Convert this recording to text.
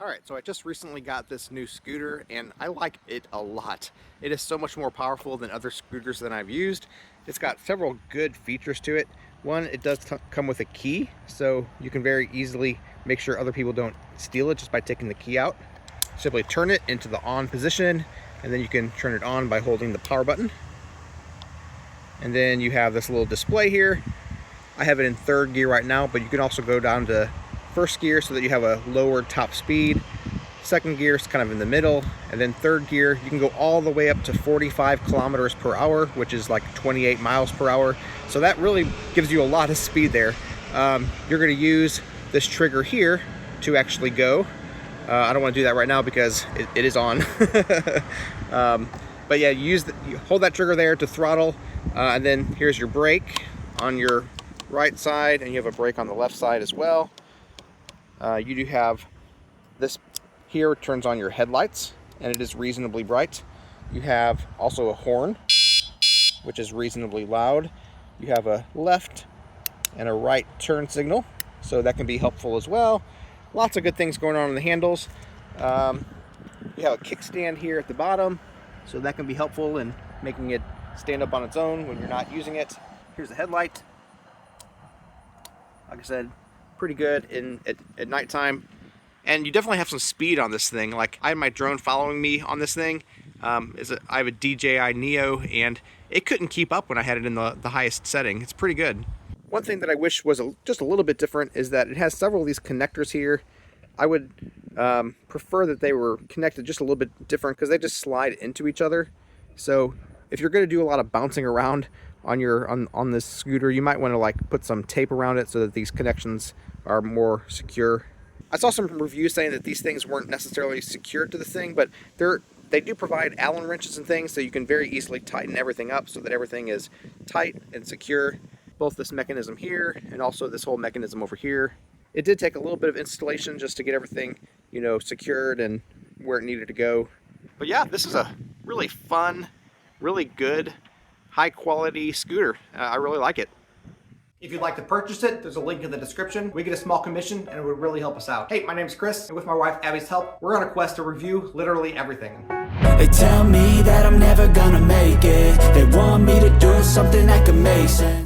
Alright, so I just recently got this new scooter and I like it a lot. It is so much more powerful than other scooters that I've used. It's got several good features to it. One, it does come with a key, so you can very easily make sure other people don't steal it just by taking the key out. Simply turn it into the on position, and then you can turn it on by holding the power button. And then you have this little display here. I have it in third gear right now, but you can also go down to first gear so that you have a lower top speed. Second gear is kind of in the middle, and then third gear you can go all the way up to 45 kilometers per hour, which is like 28 miles per hour. So that really gives you a lot of speed there. You're going to use this trigger here to actually go. I don't want to do that right now because it is on. But yeah, you hold that trigger there to throttle, and then here's your brake on your right side, and you have a brake on the left side as well. You do have this here, it turns on your headlights, and it is reasonably bright. You have also a horn, which is reasonably loud. You have a left and a right turn signal, so that can be helpful as well. Lots of good things going on in the handles. You have a kickstand here at the bottom, so that can be helpful in making it stand up on its own when you're not using it. Here's the headlight. Like I said, pretty good at nighttime. And you definitely have some speed on this thing. Like, I have my drone following me on this thing. I have a DJI Neo, and it couldn't keep up when I had it in the highest setting. It's pretty good. One thing that I wish was just a little bit different is that it has several of these connectors here. I would prefer that they were connected just a little bit different because they just slide into each other. So if you're going to do a lot of bouncing around on this scooter, you might want to like put some tape around it so that these connections are more secure. I saw some reviews saying that these things weren't necessarily secured to the thing, but they do provide Allen wrenches and things, so you can very easily tighten everything up so that everything is tight and secure. Both this mechanism here and also this whole mechanism over here. It did take a little bit of installation just to get everything, secured and where it needed to go. But yeah, this is a really fun, really good, high quality scooter. I really like it. If you'd like to purchase it, there's a link in the description. We get a small commission and it would really help us out. Hey, my name's Chris, and with my wife Abby's help, we're on a quest to review literally everything. They tell me that I'm never gonna make it. They want me to do something that could make sense.